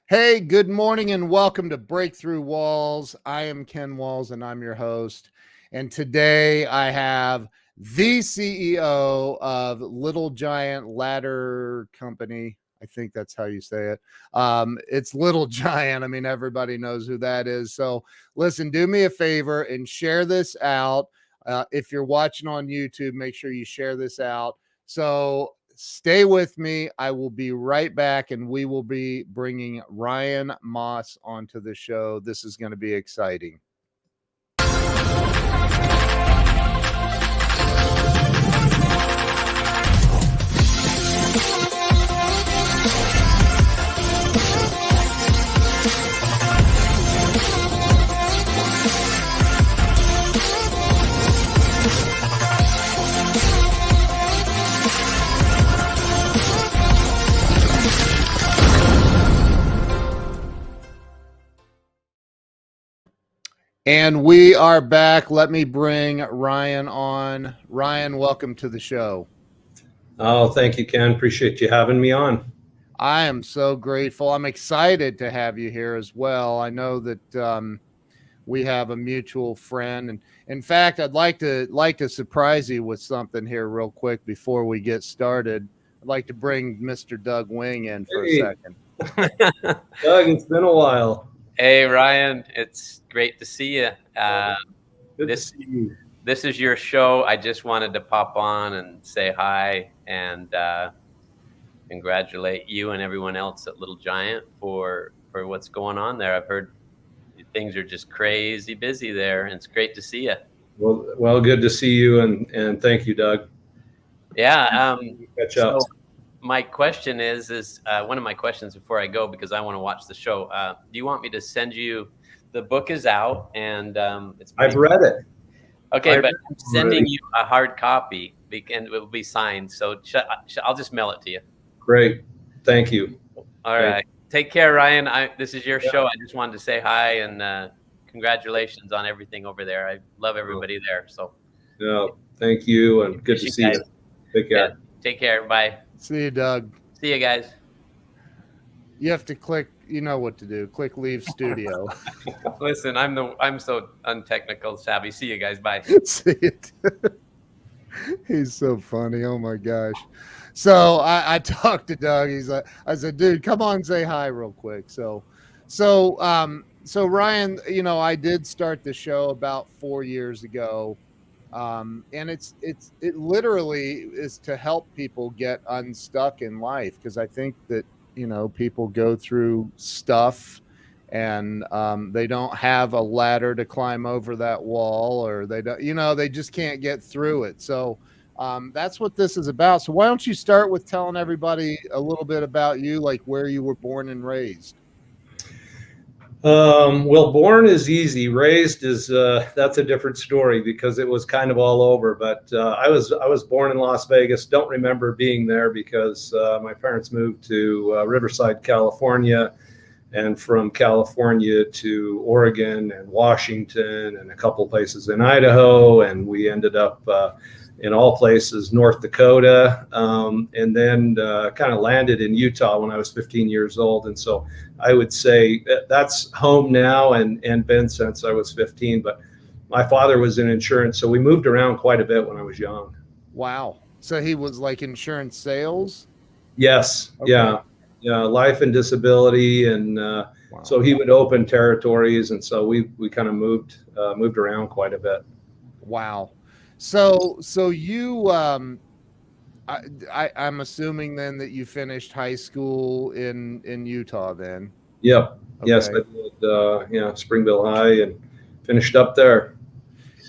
Hey, good morning and welcome to Breakthrough Walls. I am Ken Walls and I'm your host. And today I have the CEO of Little Giant Ladder Company. I think that's how you say it. It's Little Giant. I mean, everybody knows who that is. So listen, do me a favor and share this out. If you're watching on YouTube, make sure you share this out. So stay with me. I will be right back, and we will be bringing Ryan Moss onto the show. This is going to be exciting. And we are back. Let me bring Ryan on. Ryan, welcome to the show. Oh, thank you, Ken. Appreciate you having me on. I am so grateful. I'm excited to have you here as well. I know that we have a mutual friend, and in fact, I'd like to surprise you with something here real quick before we get started. I'd like to bring Mr. Doug Wing in for a second. Doug, it's been a while. Hey, Ryan, it's great to see you. Good to see you. This is your show. I just wanted to pop on and say hi and congratulate you and everyone else at Little Giant for what's going on there. I've heard things are just crazy busy there, and it's great to see you. Well, good to see you, and thank you, Doug. Yeah. Catch up. So my question is one of my questions before I go, because I want to watch the show. Do you want me to send you? The book is out, and I've read it. Okay, but I'm sending you a hard copy, and it will be signed. So I'll just mail it to you. Great, thank you. All right, take care, Ryan. This is your show. I just wanted to say hi and congratulations on everything over there. I love everybody there. So thank you, and good to see you. Take care. Yeah, take care. Bye. See you, Doug. See you guys. You have to click. You know what to do. Click leave studio. Listen, I'm so untechnical savvy. See you guys. Bye. See it. He's so funny. Oh my gosh. So I talked to Doug. I said, dude, come on, say hi real quick. So Ryan, I did start the show about 4 years ago. And it literally is to help people get unstuck in life, because I think that people go through stuff and they don't have a ladder to climb over that wall, or they don't, they just can't get through it. So that's what this is about. So why don't you start with telling everybody a little bit about you, like where you were born and raised? Well, born is easy. Raised is that's a different story, because it was kind of all over. But I was born in Las Vegas. Don't remember being there because my parents moved to Riverside, California, and from California to Oregon and Washington and a couple places in Idaho, and we ended up in all places North Dakota, and then kind of landed in Utah when I was 15 years old. And so I would say that's home now and been since I was 15. But my father was in insurance, so we moved around quite a bit when I was young. Wow. So he was like insurance sales? Yes. Okay. Yeah. Life and disability. And wow. So he would open territories. And so we kind of moved around quite a bit. Wow. So you, I'm assuming then that you finished high school in Utah then? Yep. Okay. Yes, I did. Springville High, and finished up there.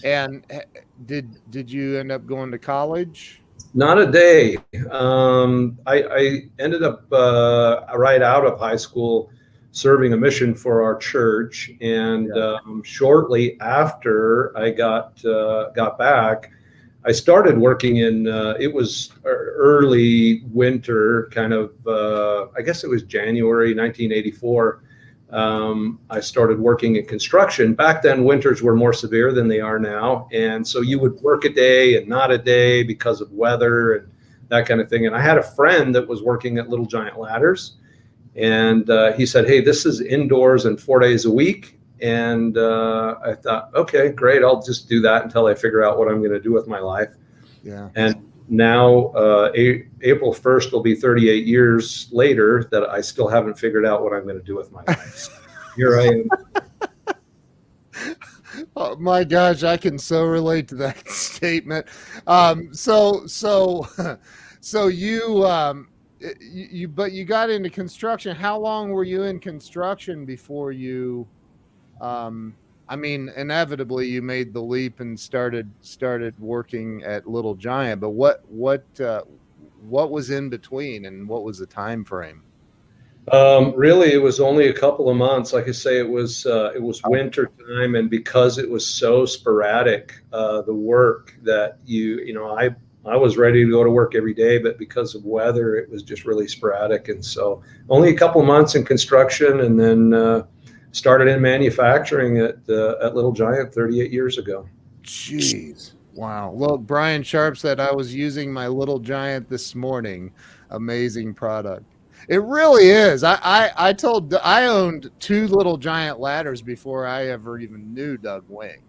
And did you end up going to college? Not a day. I ended up right out of high school serving a mission for our church, and shortly after I got back, I started working in it was early winter, kind of I guess it was January 1984. I started working in construction. Back then, winters were more severe than they are now, and so you would work a day and not a day because of weather and that kind of thing. And I had a friend that was working at Little Giant Ladders, And he said, hey, this is indoors and 4 days a week. And I thought, okay, great. I'll just do that until I figure out what I'm going to do with my life. Yeah. And now April 1st will be 38 years later that I still haven't figured out what I'm going to do with my life. So here I am. Oh my gosh, I can so relate to that statement. So but you got into construction. How long were you in construction before you, I mean, inevitably you made the leap and started working at Little Giant, but what was in between, and what was the time frame? Really, it was only a couple of months. Like I say, it was winter time, and because it was so sporadic, the work that I was ready to go to work every day, but because of weather, it was just really sporadic. And so only a couple of months in construction, and then started in manufacturing at Little Giant 38 years ago. Jeez. Wow. Well, Brian Sharp said I was using my Little Giant this morning. Amazing product. It really is. I owned 2 Little Giant ladders before I ever even knew Doug Wing.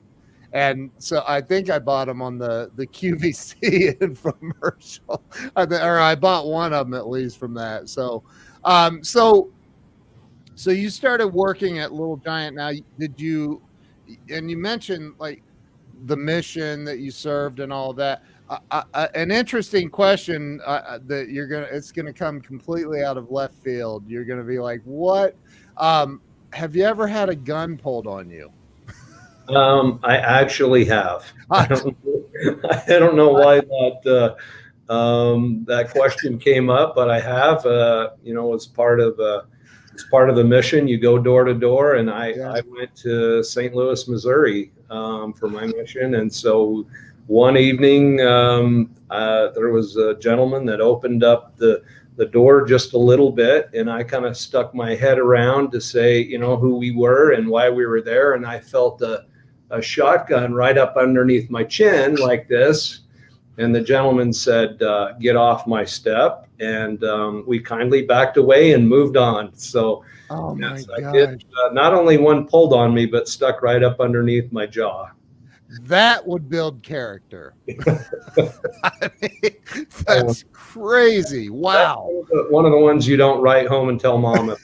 And so I think I bought them on the QVC infomercial, or I bought one of them at least from that. So you started working at Little Giant. Now, and you mentioned like the mission that you served and all that. An interesting question that it's gonna come completely out of left field. You're gonna be like, what? Have you ever had a gun pulled on you? I actually have. I don't know why that question came up, but I have. As part of the mission, you go door to door, and I went to St. Louis, Missouri, for my mission. And so one evening, there was a gentleman that opened up the door just a little bit, and I kind of stuck my head around to say, who we were and why we were there. And I felt a shotgun right up underneath my chin like this. And the gentleman said, get off my step. And we kindly backed away and moved on. So oh my yes, gosh. I did, not only one pulled on me, but stuck right up underneath my jaw. That would build character. I mean, that's crazy. Wow. That's one of the ones you don't write home and tell mom about.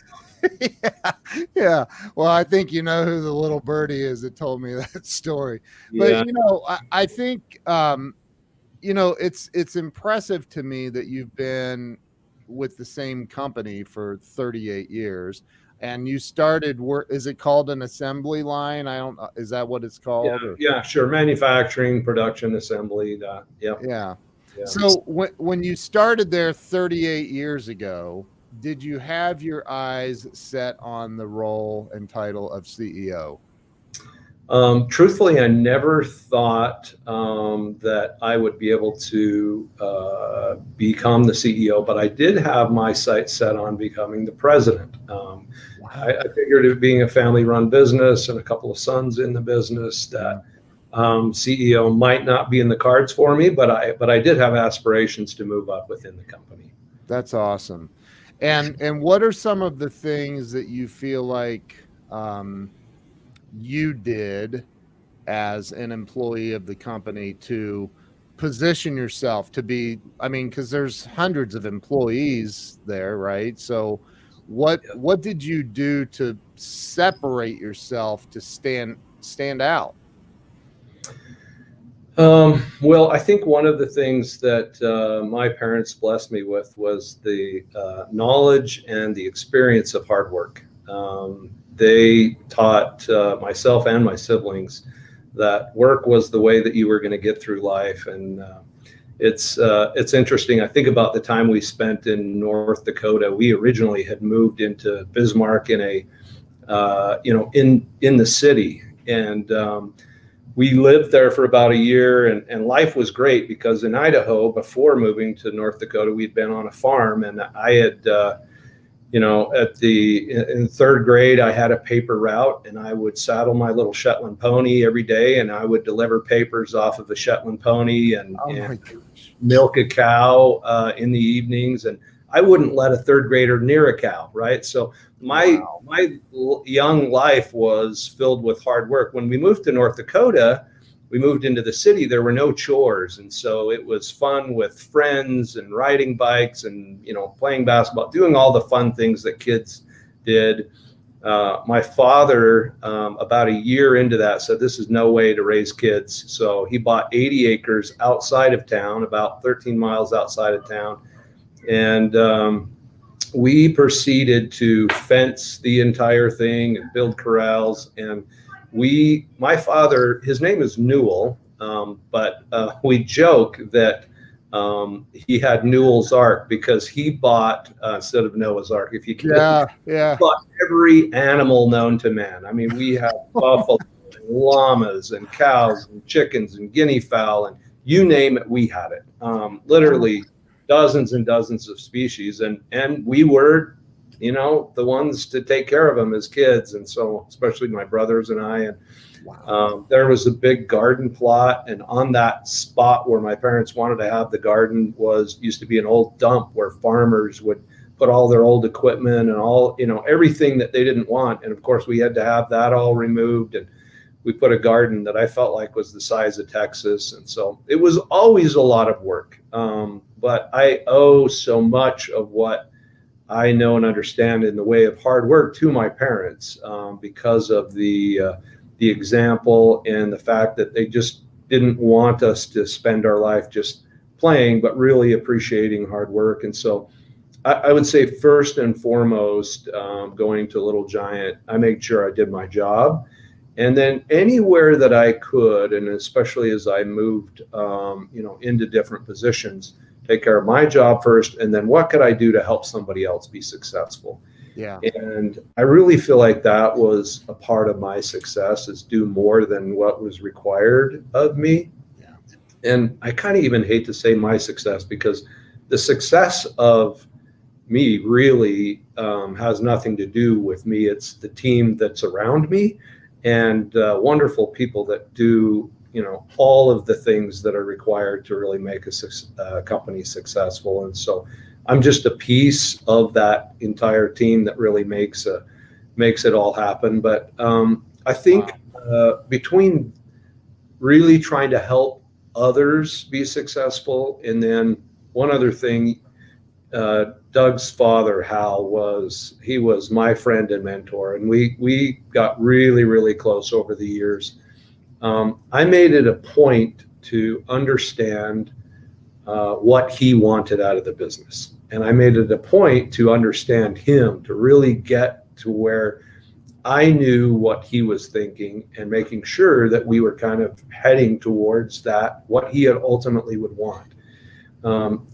Yeah. Well, I think you know who the little birdie is that told me that story. Yeah. But I think it's impressive to me that you've been with the same company for 38 years. And you started work. Is it called an assembly line? I don't know. Is that what it's called? Yeah, sure. Manufacturing, production, assembly. Yeah. So when you started there 38 years ago, did you have your eyes set on the role and title of CEO? Truthfully, I never thought that I would be able to become the CEO, but I did have my sights set on becoming the president. I figured it being a family-run business and a couple of sons in the business that CEO might not be in the cards for me, but I did have aspirations to move up within the company. That's awesome. And what are some of the things that you feel like you did as an employee of the company to position yourself to be, because there's hundreds of employees there, right? So what did you do to separate yourself to stand out? Well, I think one of the things that my parents blessed me with was the knowledge and the experience of hard work. They taught myself and my siblings that work was the way that you were going to get through life. And it's interesting. I think about the time we spent in North Dakota. We originally had moved into Bismarck in in the city, and we lived there for about a year, and life was great because in Idaho, before moving to North Dakota, we'd been on a farm, and I had, in third grade, I had a paper route, and I would saddle my little Shetland pony every day, and I would deliver papers off of the Shetland pony and milk a cow in the evenings. And I wouldn't let a third grader near a cow, right? So my young life was filled with hard work. When we moved to North Dakota, we moved into the city, there were no chores. And so it was fun with friends and riding bikes and, playing basketball, doing all the fun things that kids did. My father, about a year into that, said, this is no way to raise kids. So he bought 80 acres outside of town, about 13 miles outside of town. And we proceeded to fence the entire thing and build corrals. And my father, his name is Newell, but we joke that he had Newell's Ark because he bought, instead of Noah's Ark, if you can, he bought every animal known to man. I mean, we have buffalo and llamas and cows and chickens and guinea fowl, and you name it, we had it. Literally dozens and dozens of species. And we were, the ones to take care of them as kids. And so, especially my brothers and I, and there was a big garden plot, and on that spot where my parents wanted to have the garden used to be an old dump where farmers would put all their old equipment and all, everything that they didn't want. And of course we had to have that all removed, and we put a garden that I felt like was the size of Texas. And so it was always a lot of work. But I owe so much of what I know and understand in the way of hard work to my parents, because of the example and the fact that they just didn't want us to spend our life just playing, but really appreciating hard work. And so I would say first and foremost, going to Little Giant, I made sure I did my job. And then anywhere that I could, and especially as I moved, into different positions, take care of my job first, and then what could I do to help somebody else be successful? Yeah. And I really feel like that was a part of my success, is do more than what was required of me. Yeah. And I kind of even hate to say my success, because the success of me really has nothing to do with me. It's the team that's around me, and wonderful people that do, all of the things that are required to really make a company successful. And so I'm just a piece of that entire team that really makes it all happen. But I think between really trying to help others be successful, and then one other thing, Doug's father, Hal, was my friend and mentor, and we got really, really close over the years. I made it a point to understand what he wanted out of the business. And I made it a point to understand him, to really get to where I knew what he was thinking, and making sure that we were kind of heading towards that, what he had ultimately would want.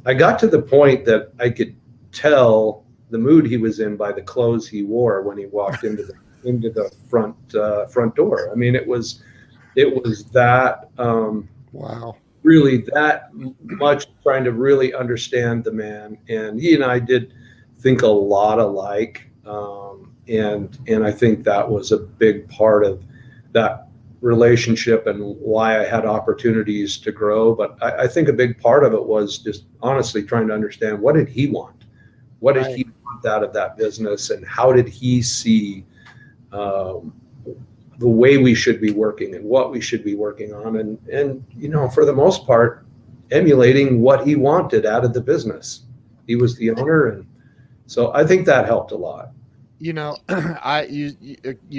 I got to the point that I could tell the mood he was in by the clothes he wore when he walked into the front door. I mean, it was that really that much trying to really understand the man. And he and I did think a lot alike, and I think that was a big part of that relationship and why I had opportunities to grow. But I think a big part of it was just honestly trying to understand, what did he want? What did he want out of that business, and how did he see the way we should be working and what we should be working on, and for the most part, emulating what he wanted out of the business. He was the owner, and so I think that helped a lot. You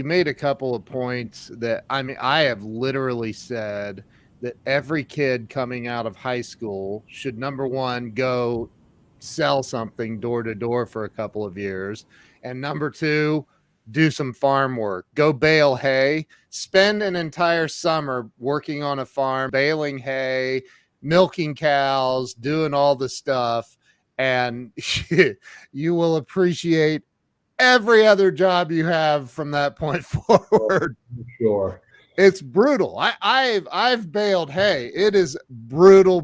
made a couple of points that, I mean, I have literally said that every kid coming out of high school should, number one, go sell something door to door for a couple of years, and number two, do some farm work, go bale hay, spend an entire summer working on a farm, baling hay, milking cows, doing all the stuff, and you will appreciate every other job you have from that point forward. Sure. It's brutal. I've baled hay. It is brutal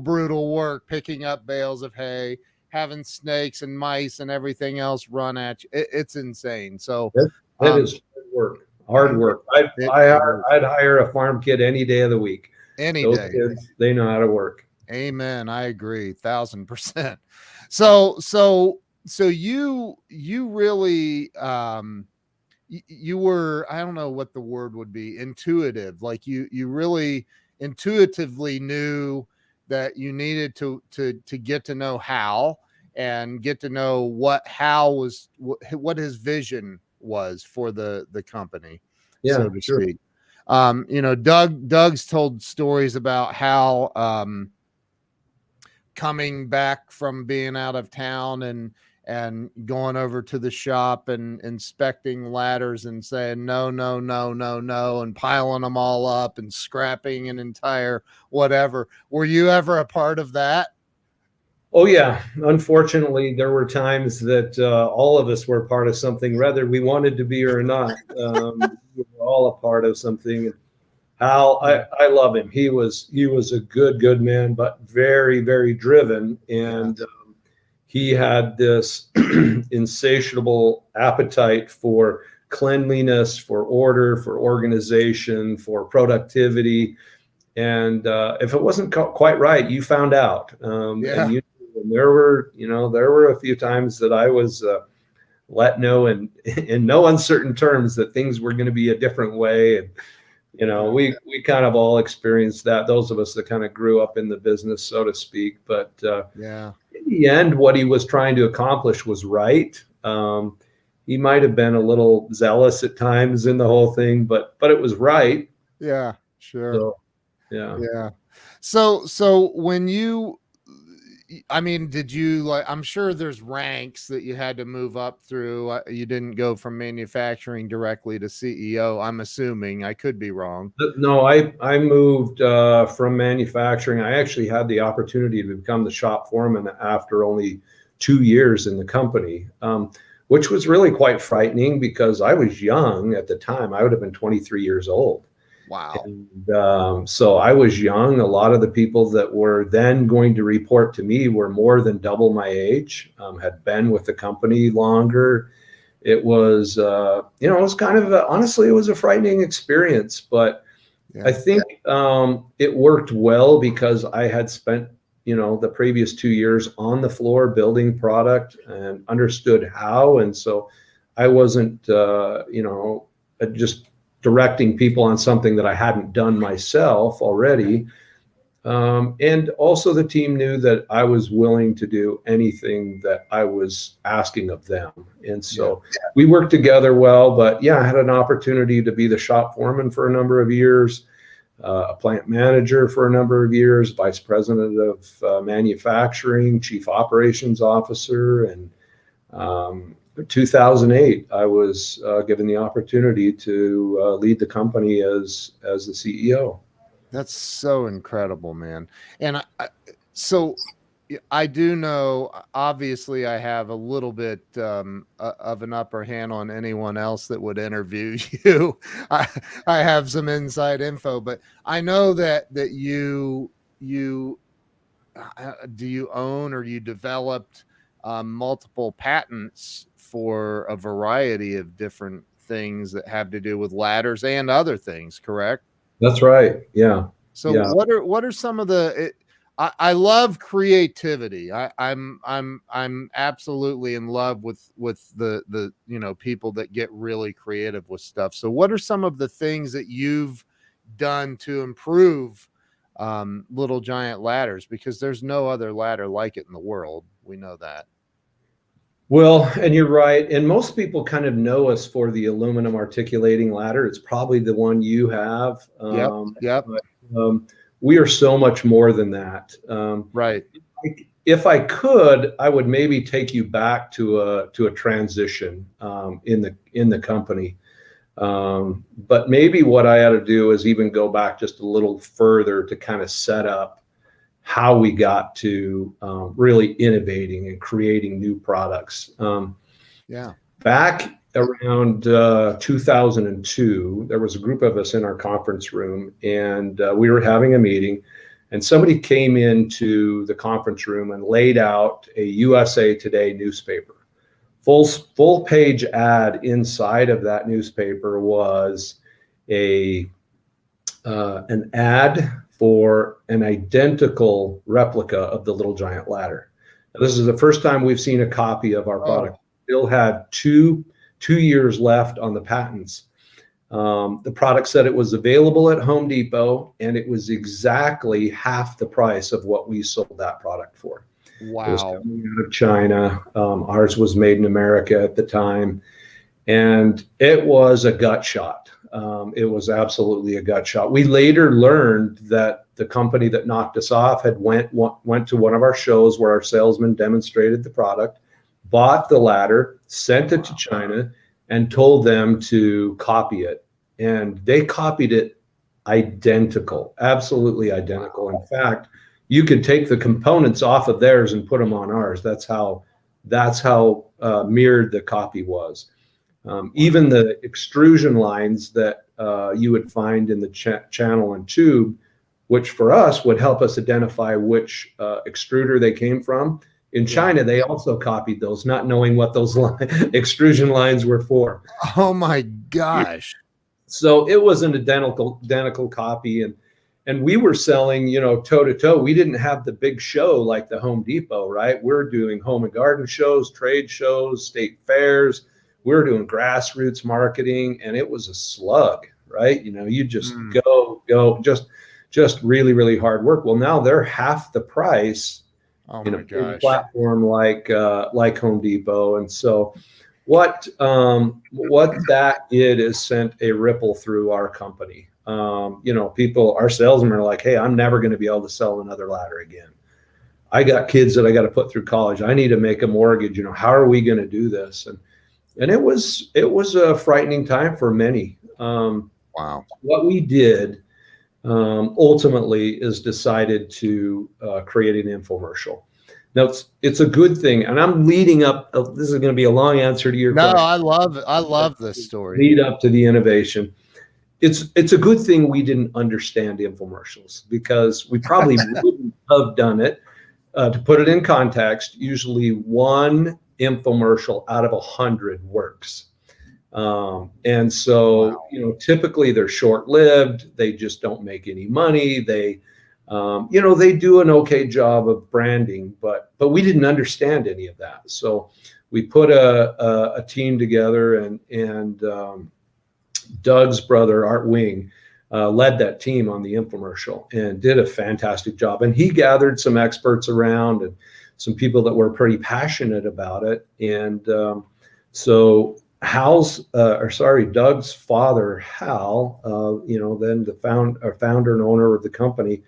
work, picking up bales of hay, having snakes and mice and everything else run at you. It's insane. So it is hard work. I'd hire a farm kid any day of the week. Those kids, they know how to work. Amen. I agree 1,000%. So so you really you were, I don't know what the word would be, intuitive. Like you really intuitively knew that you needed to get to know Hal and get to know what Hal was, what his vision was for the company, so Yeah, to sure. speak. You know, Doug's told stories about how coming back from being out of town and going over to the shop and inspecting ladders and saying no, no, no, no, no, and piling them all up and scrapping an entire whatever. Were you ever a part of that? Oh yeah. Unfortunately, there were times that all of us were part of something, whether we wanted to be or not. We were all a part of something. Hal, I love him. He was a good man, but very, very driven, and he had this insatiable appetite for cleanliness, for order, for organization, for productivity. And if it wasn't quite right, you found out. And there were a few times that I was let know in no uncertain terms that things were going to be a different way. And we kind of all experienced that. Those of us that kind of grew up in the business, so to speak. But in the end, what he was trying to accomplish was right. He might have been a little zealous at times in the whole thing, but it was right. Yeah, sure. So, yeah. Yeah. So when you, I mean, did you, like, I'm sure there's ranks that you had to move up through. You didn't go from manufacturing directly to CEO. I'm assuming. I could be wrong. No, I moved from manufacturing. I actually had the opportunity to become the shop foreman after only 2 years in the company, which was really quite frightening because I was young at the time. I would have been 23 years old. Wow. And so I was young. A lot of the people that were then going to report to me were more than double my age, had been with the company longer. It was, it was kind of, honestly, it was a frightening experience, but I think it worked well because I had spent, the previous 2 years on the floor building product and understood how. And so I wasn't, just directing people on something that I hadn't done myself already. And also the team knew that I was willing to do anything that I was asking of them. And so we worked together well, but I had an opportunity to be the shop foreman for a number of years, a plant manager for a number of years, vice president of manufacturing, chief operations officer. And 2008, I was given the opportunity to lead the company as the CEO. That's so incredible, man. And so I do know, obviously, I have a little bit of an upper hand on anyone else that would interview you. I have some inside info, but I know that you do you own or you developed multiple patents for a variety of different things that have to do with ladders and other things, correct? That's right. Yeah. So what are some of the, I love creativity. I'm absolutely in love with the people that get really creative with stuff. So what are some of the things that you've done to improve Little Giant ladders? Because there's no other ladder like it in the world. We know that. Well, and you're right. And most people kind of know us for the aluminum articulating ladder. It's probably the one you have. Yep. But, we are so much more than that. Right. If I could, I would maybe take you back to a transition in the company. But maybe what I ought to do is even go back just a little further to kind of set up how we got to really innovating and creating new products. Back around 2002, there was a group of us in our conference room, and we were having a meeting, and somebody came into the conference room and laid out a USA Today newspaper. Full page ad inside of that newspaper was an ad for an identical replica of the Little Giant ladder. This is the first time we've seen a copy of our product. Oh. Still had two years left on the patents. The product said it was available at Home Depot, and it was exactly half the price of what we sold that product for. Wow. It was coming out of China. Ours was made in America at the time, and it was a gut shot. It was absolutely a gut shot. We later learned that the company that knocked us off had went to one of our shows where our salesman demonstrated the product, bought the ladder, sent it to China, and told them to copy it. And they copied it identical, absolutely identical. In fact, you could take the components off of theirs and put them on ours. That's how mirrored the copy was. Even the extrusion lines that you would find in the channel and tube, which for us would help us identify which extruder they came from. In China, they also copied those, not knowing what those extrusion lines were for. Oh my gosh. So it was an identical copy. And we were selling, toe to toe. We didn't have the big show like the Home Depot, right? We're doing home and garden shows, trade shows, state fairs. We're doing grassroots marketing, and it was a slug, right? You just go, just really, really hard work. Well, now they're half the price. Oh my gosh. A platform like Home Depot. And so what that did is sent a ripple through our company. People, our salesmen are like, hey, I'm never going to be able to sell another ladder again. I got kids that I got to put through college. I need to make a mortgage. How are we going to do this? And it was a frightening time for many. Wow. What we did ultimately is decided to create an infomercial. Now it's a good thing, and I'm leading up. This is going to be a long answer to your question. I love this story. Lead up to the innovation. It's a good thing we didn't understand infomercials, because we probably wouldn't have done it. To put it in context, usually one infomercial out of 100 works. And so, typically they're short-lived. They just don't make any money. They do an okay job of branding, but we didn't understand any of that. So we put a team together, and Doug's brother, Art Wing, led that team on the infomercial and did a fantastic job. And he gathered some experts around and some people that were pretty passionate about it. And so Doug's father, Hal, then the founder and owner of the company,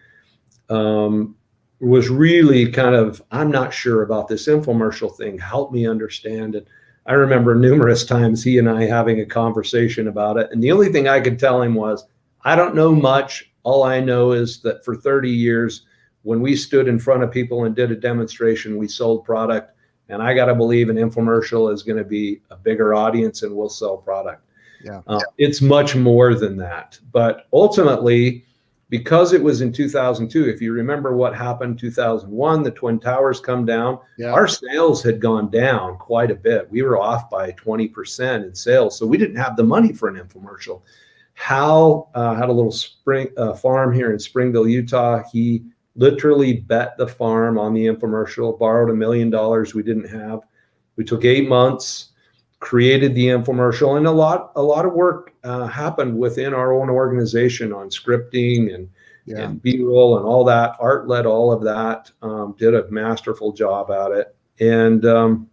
was really kind of, I'm not sure about this infomercial thing. Help me understand it. I remember numerous times he and I having a conversation about it. And the only thing I could tell him was, I don't know much. All I know is that for 30 years, when we stood in front of people and did a demonstration, we sold product. And I got to believe an infomercial is going to be a bigger audience and we'll sell product. Yeah. It's much more than that. But ultimately, because it was in 2002, if you remember what happened in 2001, the Twin Towers come down. Yeah. Our sales had gone down quite a bit. We were off by 20% in sales. So we didn't have the money for an infomercial. Hal had a little farm here in Springville, Utah. He literally bet the farm on the infomercial, borrowed $1 million we didn't have. We took 8 months, created the infomercial, and a lot of work happened within our own organization on scripting and B-roll and all that. Art led all of that, did a masterful job at it. And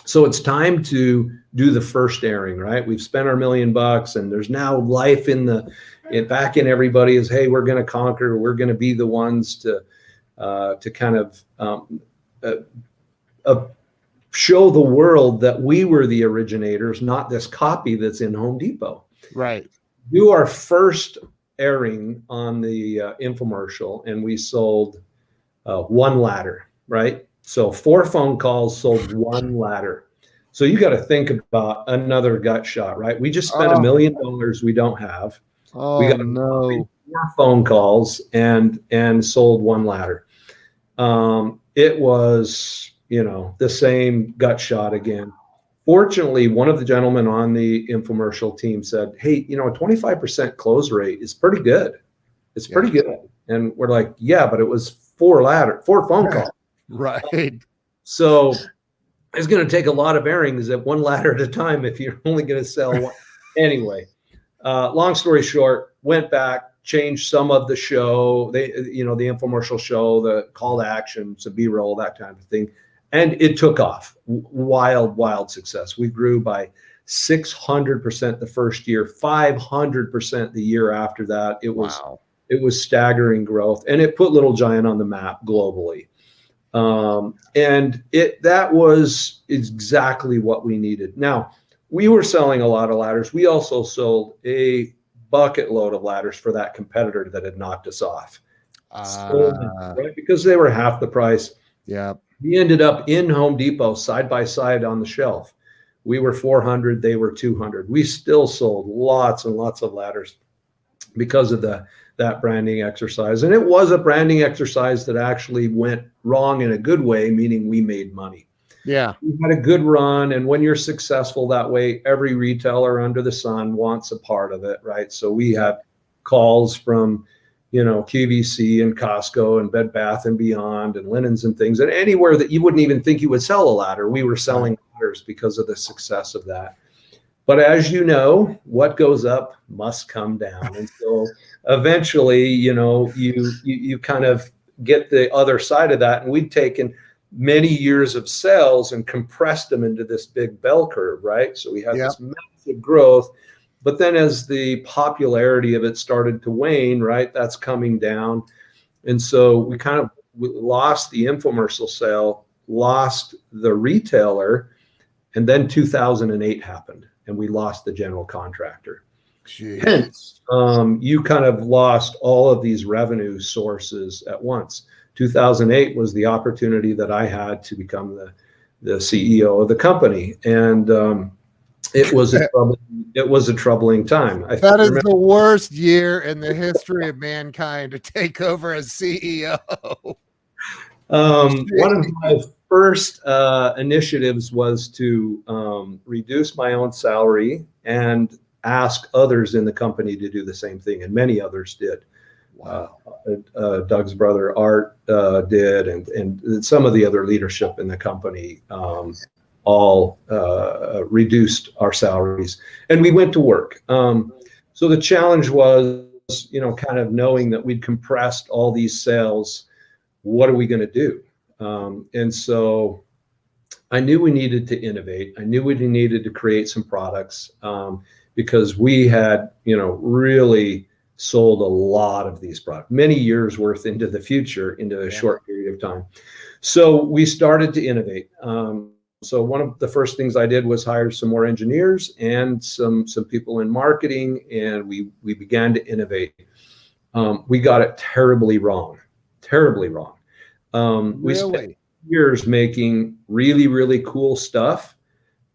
so it's time to do the first airing, right? We've spent our $1 million, and there's now life back in everybody is, hey, we're going to conquer. We're going to be the ones to kind of show the world that we were the originators, not this copy that's in Home Depot. Right. Do our first airing on the infomercial, and we sold one ladder, right? So 4 phone calls, sold one ladder. So you got to think about another gut shot, right? We just spent $1 million we don't have. We got 4 phone calls and sold one ladder. It was, the same gut shot again. Fortunately, one of the gentlemen on the infomercial team said, hey, a 25% close rate is pretty good. It's pretty good. And we're like, yeah, but it was 4 phone calls. Right. So it's going to take a lot of airings at one ladder at a time if you're only going to sell one. Anyway, long story short, went back, changed some of the show, the infomercial show, the call to action, some B-roll, that kind of thing. And it took off. Wild success. We grew by 600% the first year, 500% the year after that. It was staggering growth, and it put Little Giant on the map globally. And that was exactly what we needed. Now, we were selling a lot of ladders. We also sold a bucket load of ladders for that competitor that had knocked us off, right? Because they were half the price. Yeah. We ended up in Home Depot side by side on the shelf. We were 400, they were 200. We still sold lots and lots of ladders because of that branding exercise. And it was a branding exercise that actually went wrong in a good way, meaning we made money. Yeah. We had a good run. And when you're successful that way, every retailer under the sun wants a part of it, right? So we had calls from, QVC and Costco and Bed Bath and Beyond and Linens and things, and anywhere that you wouldn't even think you would sell a ladder, we were selling ladders because of the success of that. But as you know, what goes up must come down. And so eventually, you kind of get the other side of that. And we'd taken many years of sales and compressed them into this big bell curve, right? So we had this massive growth. But then as the popularity of it started to wane, right, that's coming down. And so we kind of lost the infomercial sale, lost the retailer, and then 2008 happened, and we lost the general contractor. Jeez. Hence, you kind of lost all of these revenue sources at once. 2008 was the opportunity that I had to become the CEO of the company, and it was a troubling time. That is the worst year in the history of mankind to take over as CEO. One of my first initiatives was to reduce my own salary and ask others in the company to do the same thing, and many others did. Wow. Doug's brother Art did, and some of the other leadership in the company all reduced our salaries, and we went to work. So the challenge was, kind of knowing that we'd compressed all these sales. What are we going to do? And so I knew we needed to innovate. I knew we needed to create some products because we had, really sold a lot of these products, many years worth into the future, into a short period of time. So we started to innovate. So one of the first things I did was hire some more engineers and some people in marketing, and we began to innovate. We got it terribly wrong. We spent years making really, really cool stuff,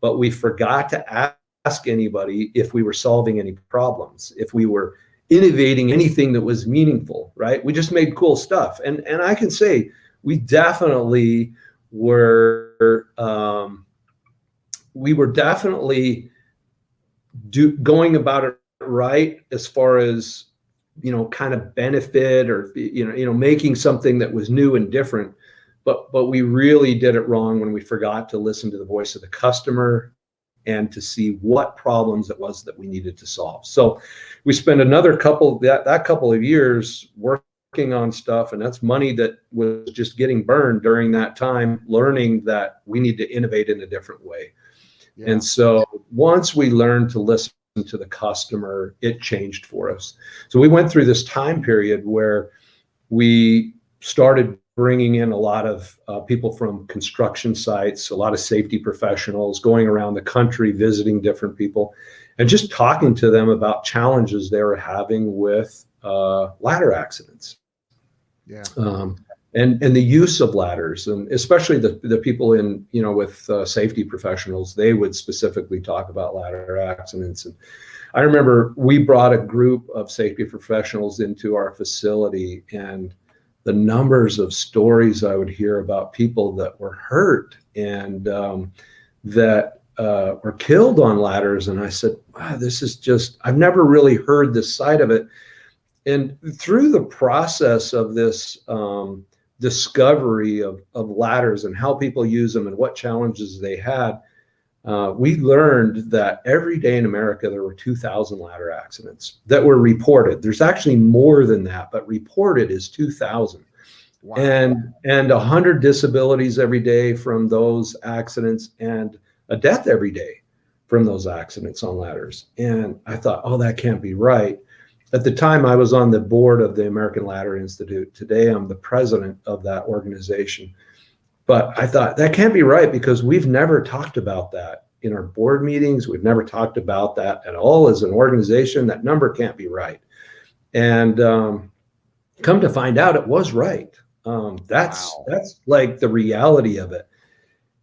but we forgot to ask anybody if we were solving any problems, if we were innovating anything that was meaningful, right? We just made cool stuff. And I can say we definitely were definitely going about it right as far as kind of benefit or making something that was new and different, but we really did it wrong when we forgot to listen to the voice of the customer and to see what problems it was that we needed to solve. So we spent another couple of years working on stuff, and that's money that was just getting burned during that time, learning that we need to innovate in a different way. Yeah. And so once we learned to listen to the customer, it changed for us. So we went through this time period where we started bringing in a lot of people from construction sites, a lot of safety professionals, going around the country, visiting different people, and just talking to them about challenges they were having with ladder accidents. Yeah. And the use of ladders, and especially the people in, with safety professionals, they would specifically talk about ladder accidents. And I remember we brought a group of safety professionals into our facility, and the numbers of stories I would hear about people that were hurt and that were killed on ladders. And I said, wow, this is just, I've never really heard this side of it. And through the process of this discovery of ladders and how people use them and what challenges they had, we learned that every day in America, there were 2,000 ladder accidents that were reported. There's actually more than that, but reported is 2,000. Wow. And 100 disabilities every day from those accidents, and a death every day from those accidents on ladders. And I thought, oh, that can't be right. At the time, I was on the board of the American Ladder Institute. Today, I'm the president of that organization. But I thought that can't be right, because we've never talked about that in our board meetings. We've never talked about that at all as an organization. That number can't be right. And come to find out, it was right. That's like the reality of it.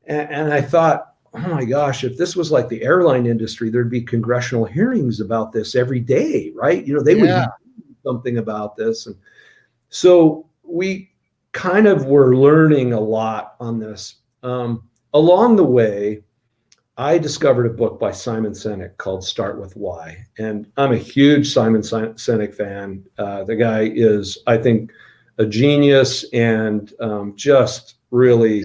And I thought, oh my gosh, if this was like the airline industry, there'd be congressional hearings about this every day, right? They would do something about this. And so we kind of were learning a lot on this. Along the way, I discovered a book by Simon Sinek called Start With Why. And I'm a huge Simon Sinek fan. The guy is, I think, a genius, and just really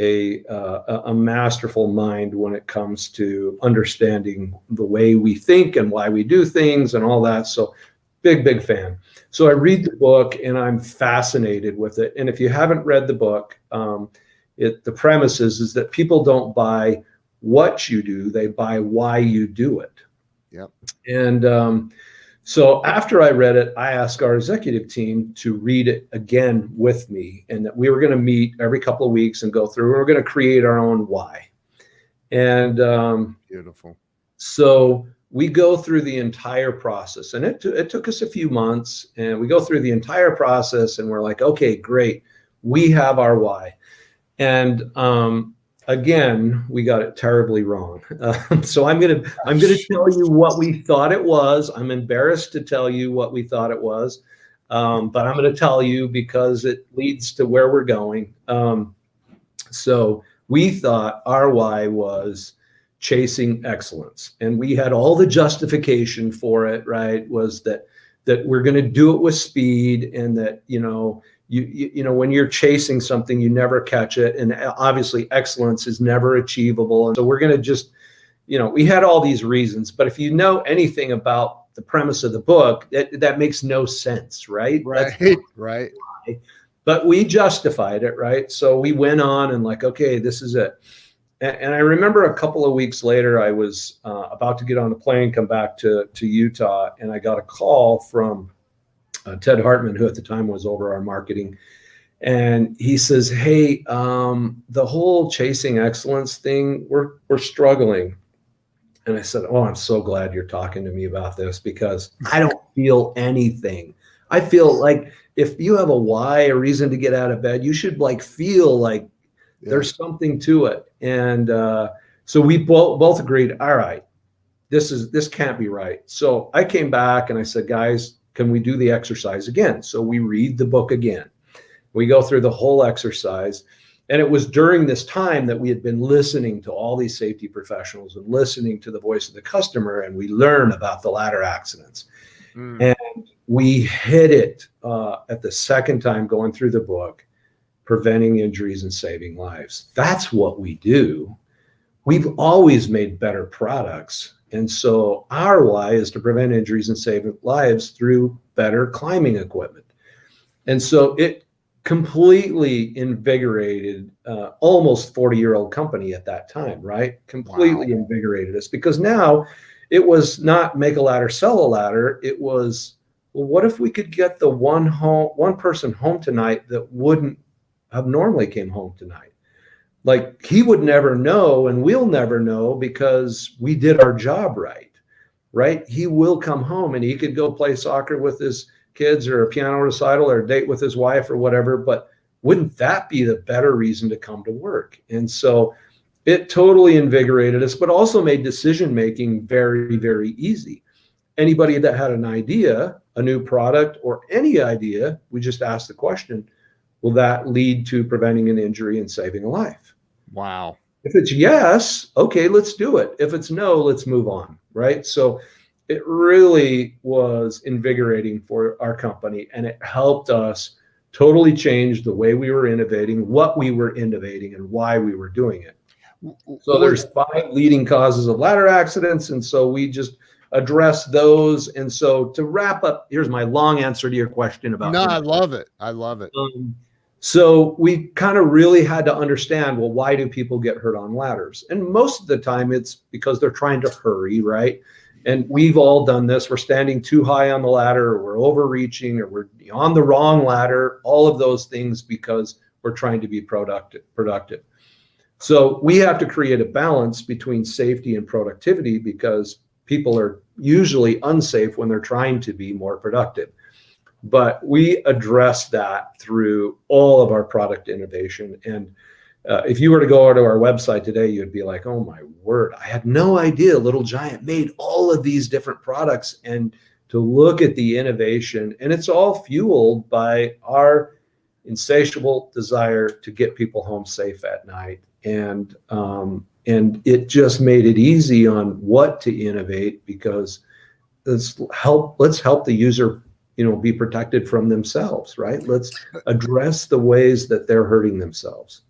a masterful mind when it comes to understanding the way we think and why we do things and all that. So big fan. So I read the book and I'm fascinated with it. And if you haven't read the book, the premise is that people don't buy what you do, they buy why you do it. Yep. And so after I read it, I asked our executive team to read it again with me, and that we were going to meet every couple of weeks and go through, and we're going to create our own why. And beautiful. So we go through the entire process, and it took us a few months, and we go through the entire process, and we're like, okay, great. We have our why. And again, we got it terribly wrong. So I'm gonna tell you what we thought it was. I'm embarrassed to tell you what we thought it was, but I'm going to tell you because it leads to where we're going. So we thought our why was chasing excellence, and we had all the justification for it. Right? Was that we're going to do it with speed, and that you know, when you're chasing something, you never catch it. And obviously excellence is never achievable. And so we're going to just, we had all these reasons, but if you know anything about the premise of the book, that makes no sense, right? Right. But we justified it, right? So we went on and like, okay, this is it. And I remember a couple of weeks later, I was about to get on a plane, come back to Utah, and I got a call from Ted Hartman, who at the time was over our marketing. And he says, hey, the whole chasing excellence thing, we're struggling. And I said, oh, I'm so glad you're talking to me about this, because I don't feel anything. I feel like if you have a why, a reason to get out of bed, you should feel like there's something to it. And so we both agreed, all right, this can't be right. So I came back and I said, guys, can we do the exercise again? So we read the book again. We go through the whole exercise. And it was during this time that we had been listening to all these safety professionals and listening to the voice of the customer, and we learn about the ladder accidents. And we hit it at the second time going through the book, preventing injuries and saving lives. That's what we do. We've always made better products. And so our why is to prevent injuries and save lives through better climbing equipment. And so it completely invigorated almost 40-year-old company at that time, right? Completely invigorated us, because now it was not make a ladder, sell a ladder. It was, well, what if we could get the one person home tonight that wouldn't have normally came home tonight? Like, he would never know, and we'll never know, because we did our job right? He will come home and he could go play soccer with his kids, or a piano recital, or a date with his wife, or whatever. But wouldn't that be the better reason to come to work? And so it totally invigorated us, but also made decision-making very, very easy. Anybody that had an idea, a new product, or any idea, we just asked the question, will that lead to preventing an injury and saving a life? Wow. If it's yes, okay, let's do it. If it's no, let's move on, right? So it really was invigorating for our company, and it helped us totally changed the way we were innovating, what we were innovating, and why we were doing it. So there's 5 leading causes of ladder accidents, and so we just address those. And so to wrap up, here's my long answer to your question about. No, I love it. I love it. So we kind of really had to understand, well, why do people get hurt on ladders? And most of the time it's because they're trying to hurry, right? And we've all done this. We're standing too high on the ladder, or we're overreaching, or we're on the wrong ladder, all of those things because we're trying to be productive. So we have to create a balance between safety and productivity, because people are usually unsafe when they're trying to be more productive. But we address that through all of our product innovation. And if you were to go to our website today, you'd be like, oh my word, I had no idea Little Giant made all of these different products. And to look at the innovation, and it's all fueled by our insatiable desire to get people home safe at night. And it just made it easy on what to innovate, because let's help the user, be protected from themselves, right? Let's address the ways that they're hurting themselves.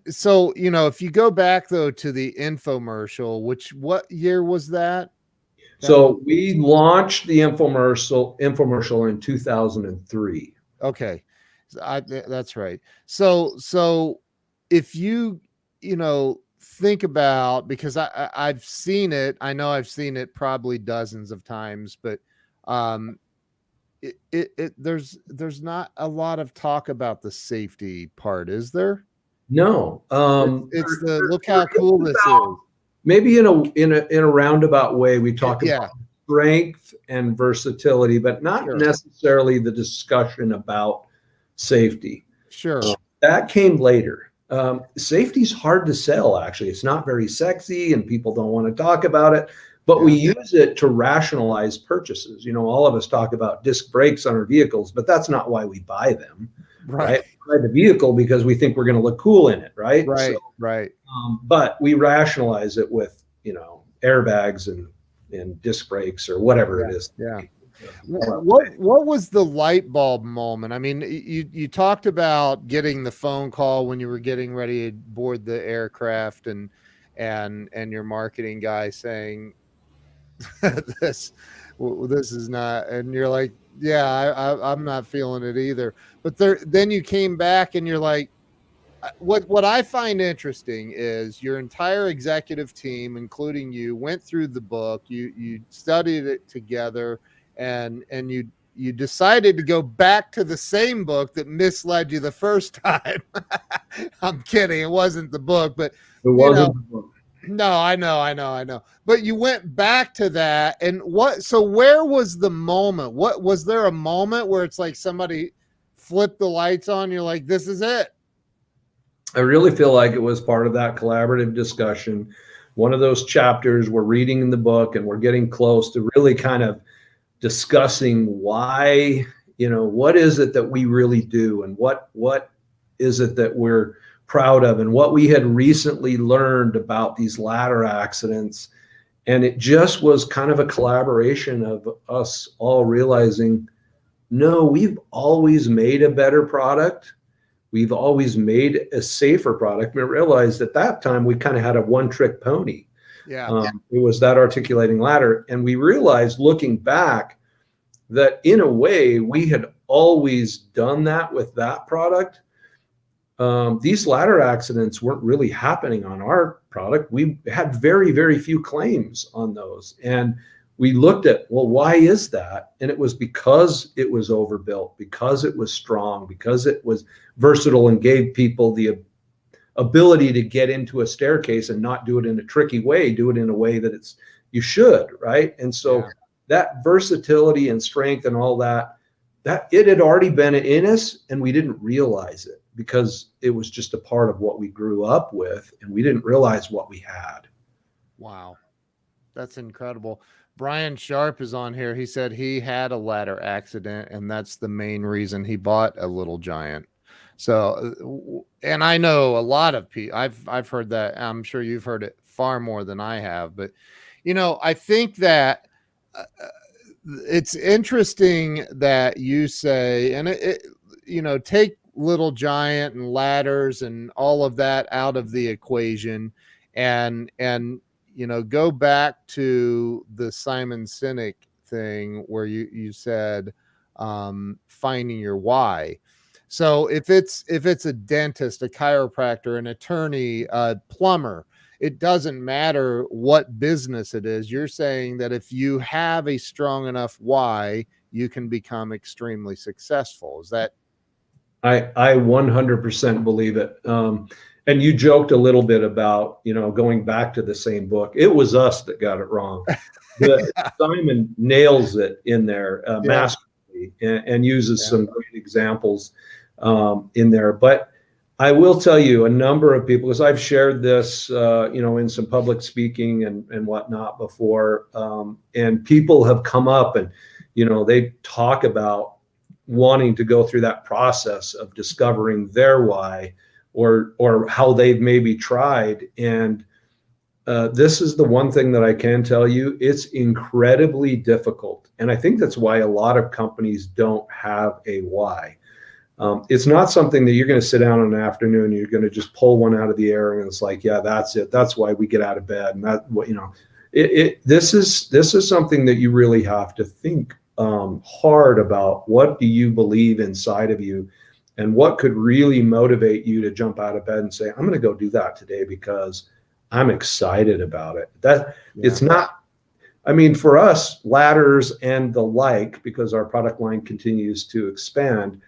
So, if you go back though to the infomercial, what year was that? So we launched the infomercial in 2003. Okay. That's right. So if you think about, because I've seen it, I know I've seen it probably dozens of times, but there's not a lot of talk about the safety part, is there? No. It's the look how cool this is. Maybe in a roundabout way, we talk about strength and versatility, but not necessarily the discussion about safety. Sure. That came later. Safety's hard to sell, actually. It's not very sexy and people don't want to talk about it, but we use it to rationalize purchases. All of us talk about disc brakes on our vehicles, but that's not why we buy them, right? We buy the vehicle because we think we're going to look cool in it, right? Right. But we rationalize it with, airbags and disc brakes or whatever it is. Yeah. What was the light bulb moment? I mean, you talked about getting the phone call when you were getting ready to board the aircraft, and your marketing guy saying this is not, and you're like, I'm not feeling it either. But then you came back and you're like, what I find interesting is your entire executive team, including you, went through the book, you studied it together, and you decided to go back to the same book that misled you the first time. I'm kidding. It wasn't the book, but it wasn't the book. No, I know. But you went back to that, and so where was the moment? What was there a moment where it's like somebody flipped the lights on? You're like, this is it. I really feel like it was part of that collaborative discussion. One of those chapters we're reading in the book, and we're getting close to really kind of discussing why, what is it that we really do, and what is it that we're proud of, and what we had recently learned about these ladder accidents. And it just was kind of a collaboration of us all realizing, no, we've always made a better product. We've always made a safer product. We realized at that time we kind of had a one-trick pony. It was that articulating ladder. And we realized, looking back, that in a way we had always done that with that product. These ladder accidents weren't really happening on our product. We had very, very few claims on those. And we looked at, well, why is that? And it was because it was overbuilt, because it was strong, because it was versatile and gave people the ability to get into a staircase and not do it in a tricky way, do it in a way that you should, right? And so that versatility and strength and all that it had already been in us, and we didn't realize it because it was just a part of what we grew up with, and we didn't realize what we had. Wow. That's incredible. Brian Sharp is on here. He said he had a ladder accident, and that's the main reason he bought a Little Giant. So, and I know a lot of people, I've heard that. I'm sure you've heard it far more than I have, but I think that it's interesting that you say, and take Little Giant and ladders and all of that out of the equation, and go back to the Simon Sinek thing where you said finding your why. So if it's a dentist, a chiropractor, an attorney, a plumber, it doesn't matter what business it is. You're saying that if you have a strong enough why, you can become extremely successful. Is that? I 100% believe it. And you joked a little bit about, going back to the same book. It was us that got it wrong. Simon nails it in there masterfully and uses some great examples in there. But I will tell you, a number of people, because I've shared this, in some public speaking and whatnot before, and people have come up and, they talk about wanting to go through that process of discovering their why or how they've maybe tried. And this is the one thing that I can tell you, it's incredibly difficult. And I think that's why a lot of companies don't have a why. It's not something that you're going to sit down in an afternoon and you're going to just pull one out of the air and it's like, yeah, that's it. That's why we get out of bed. And that, this is something that you really have to think hard about. What do you believe inside of you, and what could really motivate you to jump out of bed and say, I'm going to go do that today because I'm excited about it. It's not, for us, ladders and the like, because our product line continues to expand,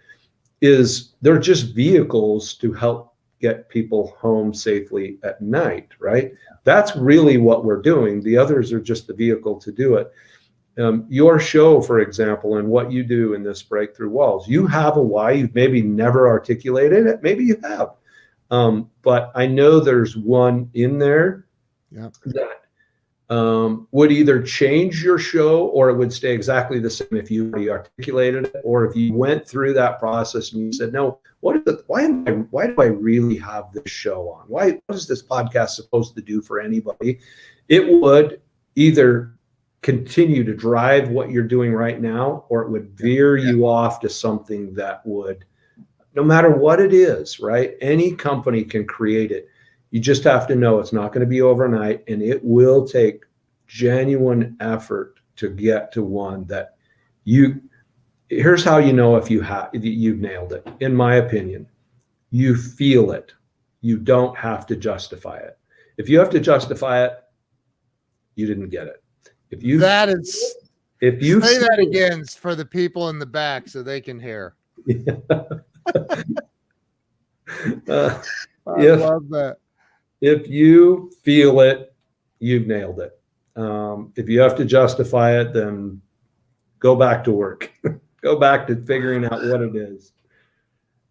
they're just vehicles to help get people home safely at night, right? That's really what we're doing. The others are just the vehicle to do it. Your show, for example, and what you do in this Breakthrough Walls, you have a why. You've maybe never articulated it. Maybe you have. But I know there's one in there that would either change your show or it would stay exactly the same if you already articulated it, or if you went through that process and you said, no, why do I really have this show on? What is this podcast supposed to do for anybody? It would either continue to drive what you're doing right now, or it would veer you off to something that would, no matter what it is, right? Any company can create it. You just have to know it's not going to be overnight, and it will take genuine effort to get to one that here's how you know if you've nailed it. In my opinion, you feel it. You don't have to justify it. If you have to justify it, you didn't get it. Say that again for the people in the back so they can hear. I love that. If you feel it, you've nailed it. If you have to justify it, then go back to work. Go back to figuring out what it is.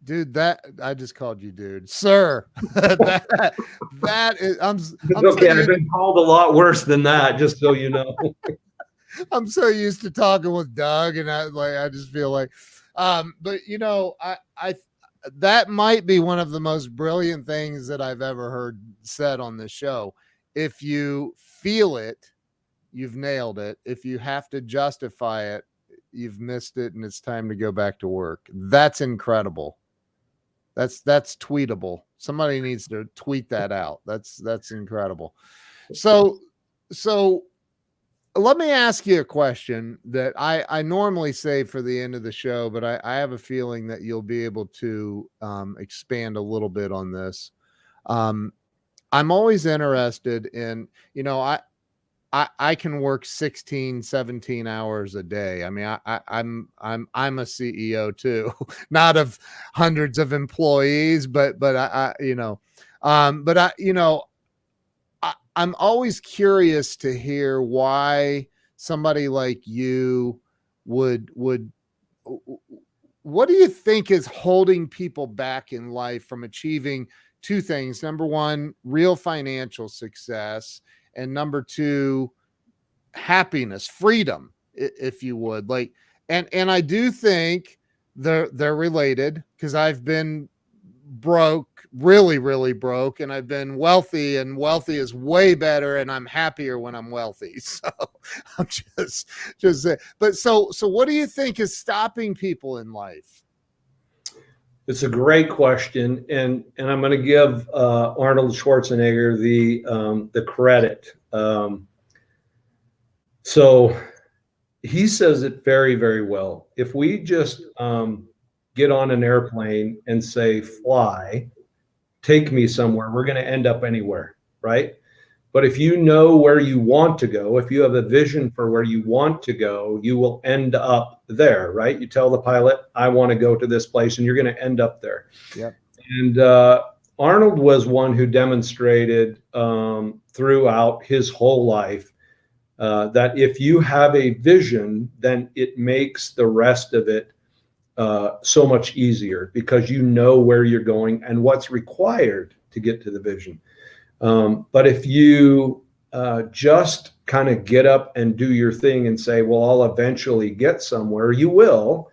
Dude, that I just called you dude, sir. that is, I'm okay. I've been called a lot worse than that, just so you know. I'm so used to talking with Doug, and I just feel like, but I that might be one of the most brilliant things that I've ever heard said on this show. If you feel it, you've nailed it. If you have to justify it, you've missed it, and it's time to go back to work. That's incredible. That's tweetable. Somebody needs to tweet that out. That's incredible. So let me ask you a question that I normally save for the end of the show, but I have a feeling that you'll be able to expand a little bit on this. I'm always interested in, I can work 16, 17 hours a day. I'm a CEO too, not of hundreds of employees, but I'm always curious to hear why somebody like you would, what do you think is holding people back in life from achieving two things? Number one, real financial success. And number two, happiness, freedom, if you would. And I do think they're related, because I've been broke, really, really broke, and I've been wealthy, and wealthy is way better, and I'm happier when I'm wealthy. So I'm just but so what do you think is stopping people in life? It's a great question, and I'm going to give Arnold Schwarzenegger the credit. So he says it very, very well. If we just get on an airplane and say, fly, take me somewhere, we're going to end up anywhere, right? But if you know where you want to go, if you have a vision for where you want to go, you will end up there, right? You tell the pilot, I want to go to this place, and you're going to end up there. Yep. And Arnold was one who demonstrated throughout his whole life that if you have a vision, then it makes the rest of it so much easier, because you know where you're going and what's required to get to the vision. But if you just kind of get up and do your thing and say, well, I'll eventually get somewhere, you will.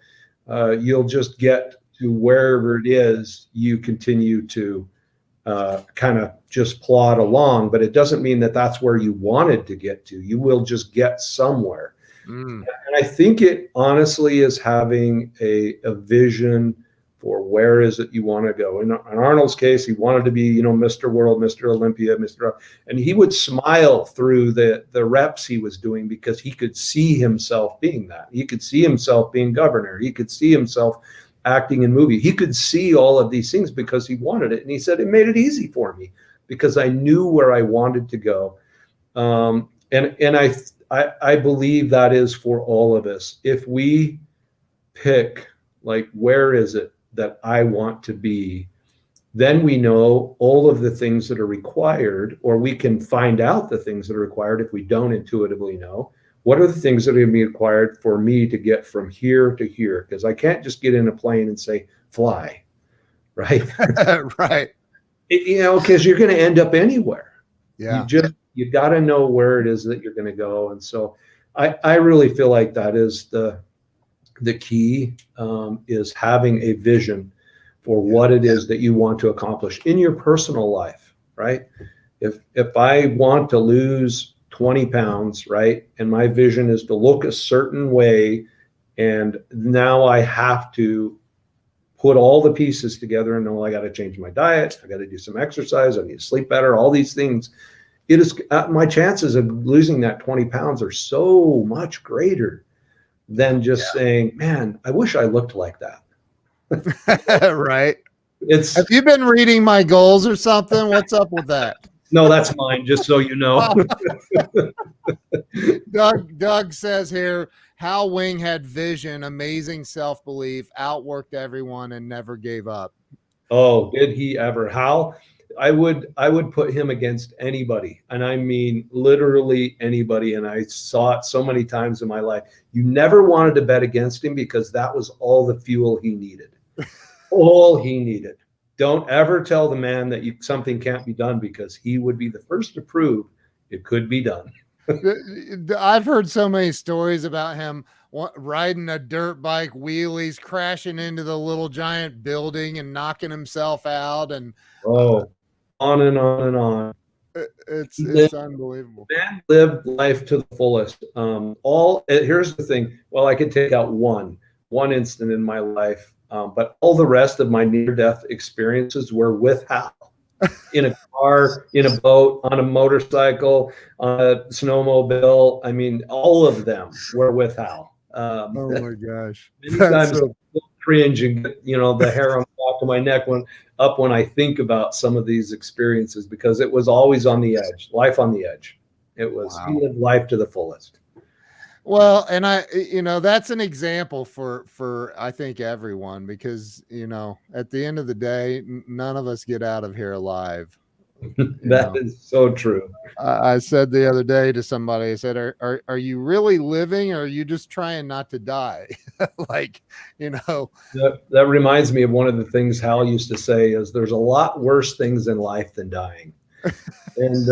You'll just get to wherever it is you continue to kind of just plod along. But it doesn't mean that that's where you wanted to get to. You will just get somewhere. And I think it honestly is having a vision for where is it you want to go. In Arnold's case, he wanted to be, Mr. World, Mr. Olympia, and he would smile through the reps he was doing, because he could see himself being that. He could see himself being governor. He could see himself acting in movie. He could see all of these things because he wanted it. And he said, it made it easy for me because I knew where I wanted to go. And I believe that is for all of us. If we pick, like, where is it that I want to be, then we know all of the things that are required, or we can find out the things that are required if we don't intuitively know. What are the things that are going to be required for me to get from here to here? Because I can't just get in a plane and say, fly, right? Right. Because you're going to end up anywhere. Yeah. You got to know where it is that you're going to go. And so I really feel like that is the key, is having a vision for what it is that you want to accomplish in your personal life, right? If I want to lose 20 pounds, right, and my vision is to look a certain way, and now I have to put all the pieces together and know I got to change my diet, I got to do some exercise, I need to sleep better, all these things. It is my chances of losing that 20 pounds are so much greater than just saying, man, I wish I looked like that. Right. Have you been reading my goals or something? What's up with that? No, that's mine, just so you know. Doug says here, Hal Wing had vision, amazing self-belief, outworked everyone, and never gave up. Oh, did he ever? Hal, I would put him against anybody, and I mean literally anybody. And I saw it so many times in my life. You never wanted to bet against him, because that was all the fuel he needed. All he needed. Don't ever tell the man that something can't be done, because he would be the first to prove it could be done. I've heard so many stories about him riding a dirt bike, wheelies, crashing into the Little Giant building and knocking himself out, and on and on and on. It's unbelievable. Man lived life to the fullest. Here's the thing. Well, I could take out one instant in my life. But all the rest of my near-death experiences were with Hal. In a car, in a boat, on a motorcycle, on a snowmobile. I mean, all of them were with Hal. Oh my gosh. Many times I cringe and get, the hair on the back of my neck when I think about some of these experiences, because it was always on the edge, life on the edge. It was, He lived life to the fullest. Well, and that's an example for I think everyone, because, at the end of the day, none of us get out of here alive. That is so true. I said the other day to somebody, I said, are you really living, or are you just trying not to die? That reminds me of one of the things Hal used to say is there's a lot worse things in life than dying. And,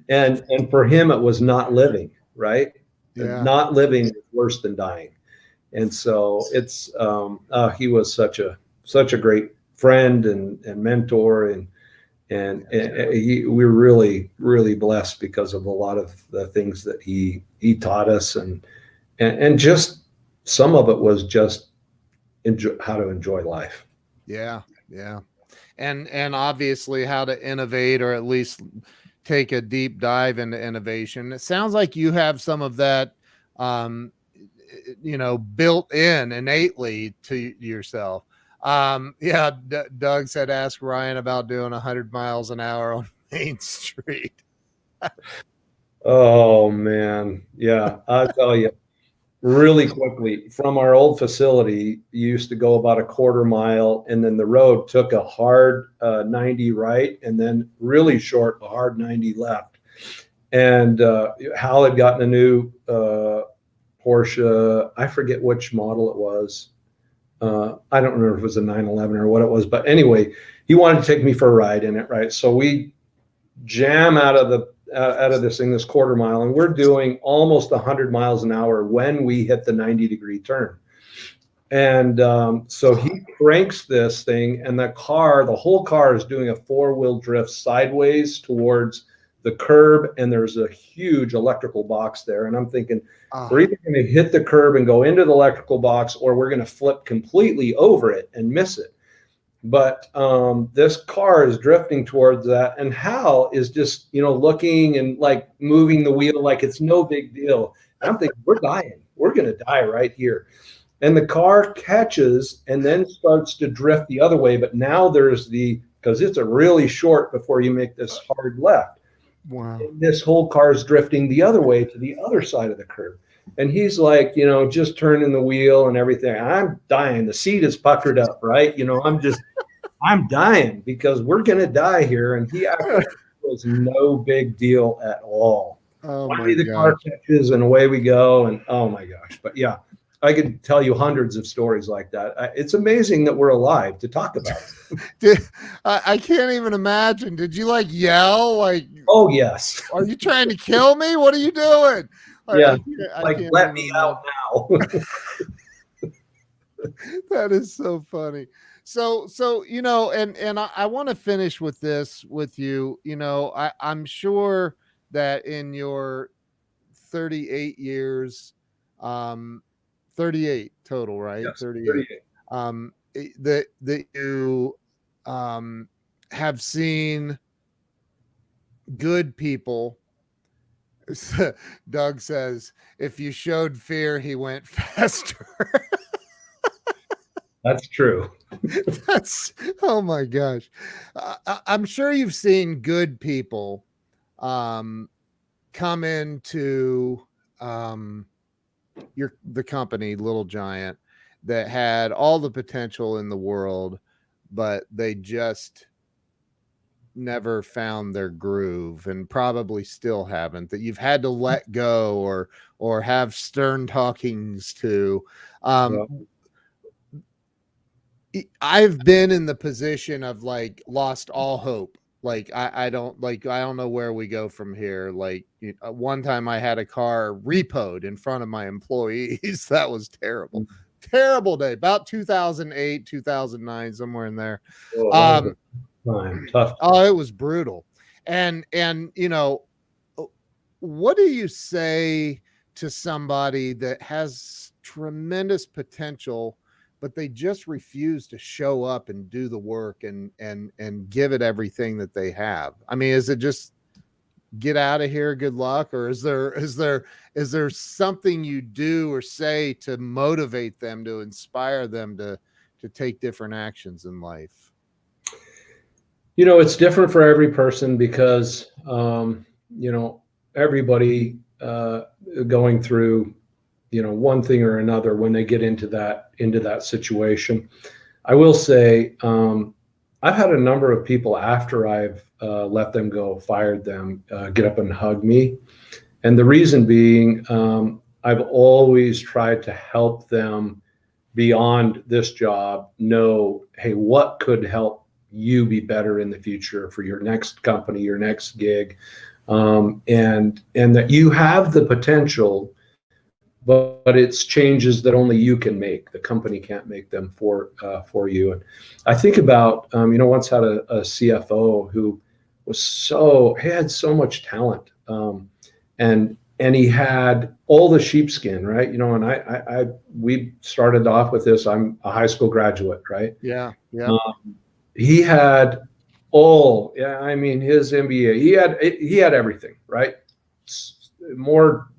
and for him, it was not living. Right? Yeah. Not living is worse than dying. And so it's he was such a such a great friend and mentor, and we're really, really blessed because of a lot of the things that he taught us, and just some of it was just how to enjoy life. Yeah. And obviously how to innovate, or at least take a deep dive into innovation. It sounds like you have some of that, built in innately to yourself. Yeah. Doug said, ask Ryan about doing 100 miles an hour on Main Street. Oh man. Yeah. I'll tell you really quickly, from our old facility, you used to go about a quarter mile, and then the road took a hard 90 right, and then really short, a hard 90 left. And Hal had gotten a new Porsche. I forget which model it was. I don't remember if it was a 911 or what it was, but anyway, he wanted to take me for a ride in it, right? So we jam out of this thing, this quarter mile, and we're doing almost 100 miles an hour when we hit the 90-degree turn. And so he cranks this thing, and the whole car is doing a four-wheel drift sideways towards the curb, and there's a huge electrical box there. And I'm thinking, we're either going to hit the curb and go into the electrical box, or we're going to flip completely over it and miss it. But this car is drifting towards that, and Hal is just, looking and like moving the wheel like it's no big deal. And I'm thinking, we're dying. We're going to die right here. And the car catches and then starts to drift the other way. But now because it's a really short before you make this hard left. Wow. And this whole car is drifting the other way to the other side of the curb. And he's like, just turning the wheel and everything. I'm dying. The seat is puckered up, right? I'm dying because we're going to die here. And he actually was no big deal at all. Oh, Finally, the car catches and away we go. And oh my gosh. But yeah, I could tell you hundreds of stories like that. It's amazing that we're alive to talk about it. I can't even imagine. Did you yell? Oh, yes. Are you trying to kill me? What are you doing? Yeah. Let me out now. That is so funny. So, and I want to finish with this with you. I'm sure that in your 38 years, 38 total, right? Yes, 38. That you have seen good people. Doug says, if you showed fear, he went faster. That's true. Oh my gosh. I'm sure you've seen good people come into the company Little Giant that had all the potential in the world, but they just never found their groove, and probably still haven't, that you've had to let go or have stern talkings to. I've been in the position of lost all hope. I don't know where we go from here. One time I had a car repoed in front of my employees. That was terrible. Terrible day. About 2008, 2009, somewhere in there. Tough. Oh, it was brutal. And what do you say to somebody that has tremendous potential, but they just refuse to show up and do the work and give it everything that they have? I mean, is it just get out of here, good luck, or is there something you do or say to motivate them, to inspire them to take different actions in life? It's different for every person because everybody going through one thing or another when they get into that situation. I will say I've had a number of people after I've let them go, fired them, get up and hug me. And the reason being, I've always tried to help them beyond this job know, hey, what could help you be better in the future for your next company, your next gig, and that you have the potential but it's changes that only you can make. The company can't make them for you. And I think about, once had a CFO who he had so much talent, and he had all the sheepskin, right? And we started off with this. I'm a high school graduate, right? Yeah. He had his MBA. He had everything, right? More,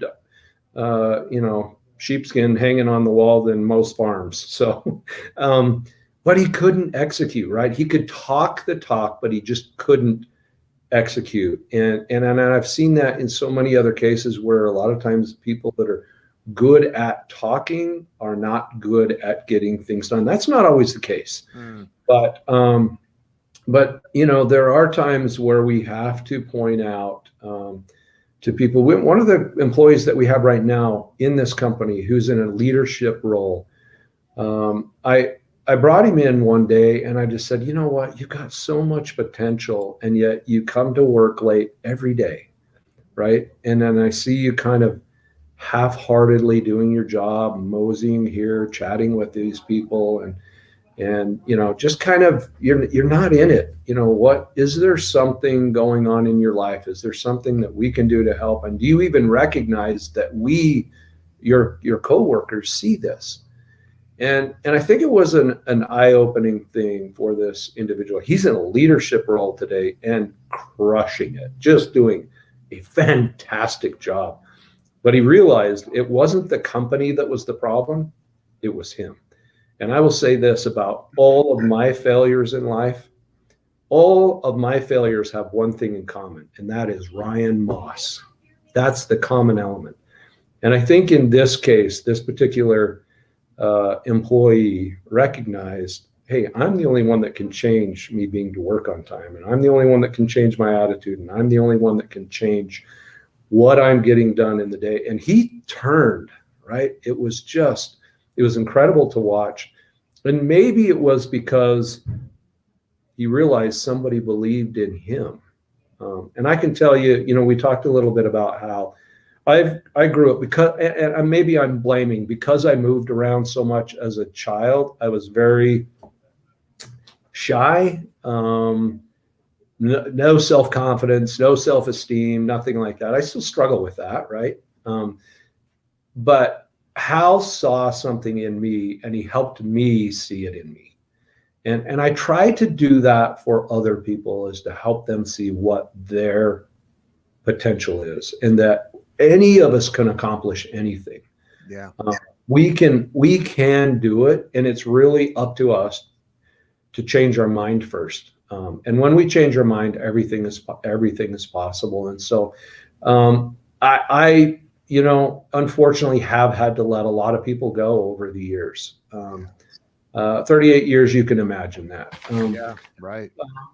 sheepskin hanging on the wall than most farms. So, but he couldn't execute, right? He could talk the talk, but he just couldn't execute. And I've seen that in so many other cases where a lot of times people that are good at talking are not good at getting things done. That's not always the case. But there are times where we have to point out to people. One of the employees that we have right now in this company who's in a leadership role, I brought him in one day and I just said, you know what, you've got so much potential and yet you come to work late every day, right? And then I see you kind of half-heartedly doing your job, moseying here, chatting with these people, and just kind of, you're not in it. Is there something going on in your life? Is there something that we can do to help? And do you even recognize that your coworkers see this? And I think it was an eye-opening thing for this individual. He's in a leadership role today and crushing it, just doing a fantastic job. But he realized it wasn't the company that was the problem, it was him. And I will say this about all of my failures in life. All of my failures have one thing in common, and that is Ryan Moss. That's the common element. And I think in this case, this particular employee recognized, hey, I'm the only one that can change me being to work on time. And I'm the only one that can change my attitude. And I'm the only one that can change what I'm getting done in the day. And he turned, right? It was incredible to watch. And maybe it was because he realized somebody believed in him. And I can tell you, we talked a little bit about how I grew up because, and maybe I'm blaming, because I moved around so much as a child. I was very shy, no self-confidence, no self-esteem, nothing like that. I still struggle with that, right? But Hal saw something in me and he helped me see it in me. And I try to do that for other people, is to help them see what their potential is, and that any of us can accomplish anything. Yeah. We can do it. And it's really up to us to change our mind first. And when we change our mind, everything is possible. And so I unfortunately have had to let a lot of people go over the years. 38 years, you can imagine that. Yeah, right.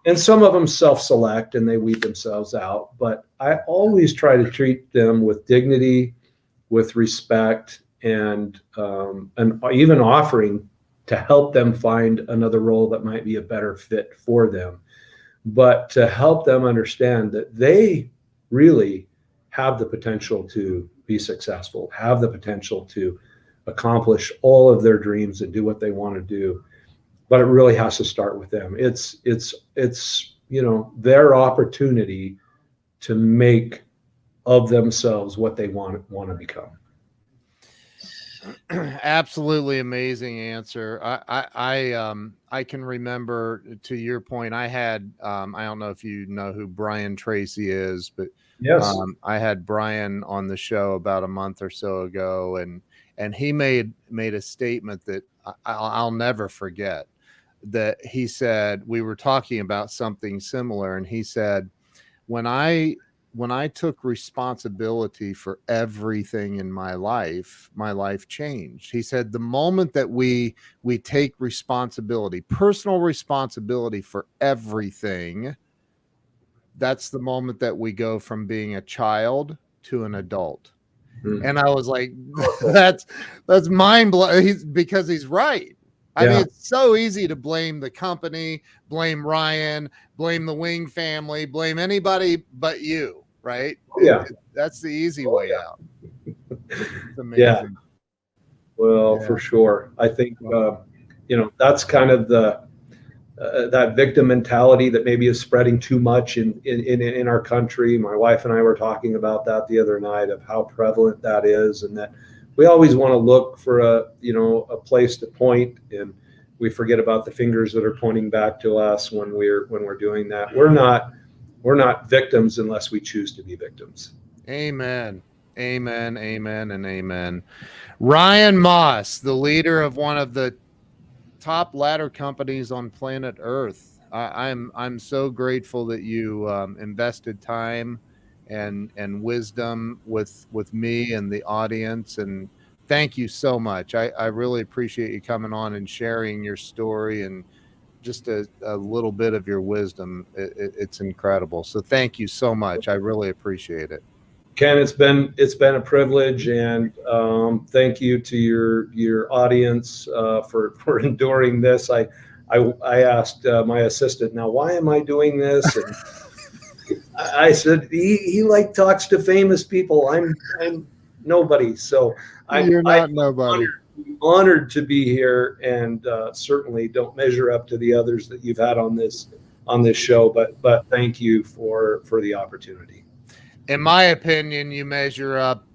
And some of them self-select and they weed themselves out. But I always try to treat them with dignity, with respect, and even offering to help them find another role that might be a better fit for them. But to help them understand that they really have the potential to be successful, have the potential to accomplish all of their dreams and do what they want to do. But it really has to start with them. It's their opportunity to make of themselves what they want to become. Absolutely amazing answer. I can remember, to your point, I had I don't know if you know who Brian Tracy is, but yes, I had Brian on the show about a month or so ago, and he made a statement that I'll never forget. That he said, we were talking about something similar, and he said, when I took responsibility for everything in my life changed. He said, the moment that we take responsibility, personal responsibility for everything, that's the moment that we go from being a child to an adult. And I was like, that's mind blowing, because he's right. I mean, it's so easy to blame the company, blame Ryan, blame the Wing family, blame anybody but you, right? Yeah. That's the easy way out. It's amazing. Well, Yeah. for sure. I think, that's kind of that victim mentality that maybe is spreading too much in our country. My wife and I were talking about that the other night, of how prevalent that is, and that we always want to look for a place to point, and we forget about the fingers that are pointing back to us when we're doing that. We're not victims unless we choose to be victims. Amen. Amen. Amen. And amen. Ryan Moss, the leader of one of the top ladder companies on planet Earth. I'm so grateful that you invested time and wisdom with me and the audience, and thank you so much. I really appreciate you coming on and sharing your story and just a little bit of your wisdom. It's incredible. So thank you so much. I really appreciate it. Ken, it's been a privilege, and thank you to your audience for enduring this. I asked my assistant, now why am I doing this? And I said he like talks to famous people. I'm nobody, so You're not nobody. honored to be here, and certainly don't measure up to the others that you've had on this show. But thank you for the opportunity. In my opinion, you measure up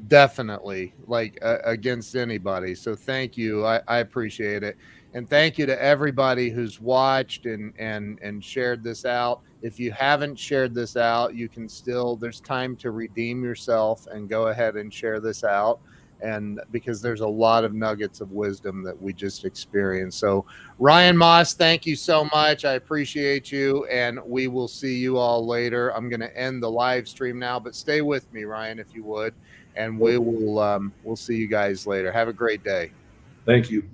definitely, like against anybody. So thank you. I appreciate it. And thank you to everybody who's watched and shared this out. If you haven't shared this out, you can still, there's time to redeem yourself and go ahead and share this out. And because there's a lot of nuggets of wisdom that we just experienced. So Ryan Moss, thank you so much. I appreciate you, and we will see you all later. I'm going to end the live stream now, but stay with me, Ryan, if you would, and we'll see you guys later. Have a great day. Thank you.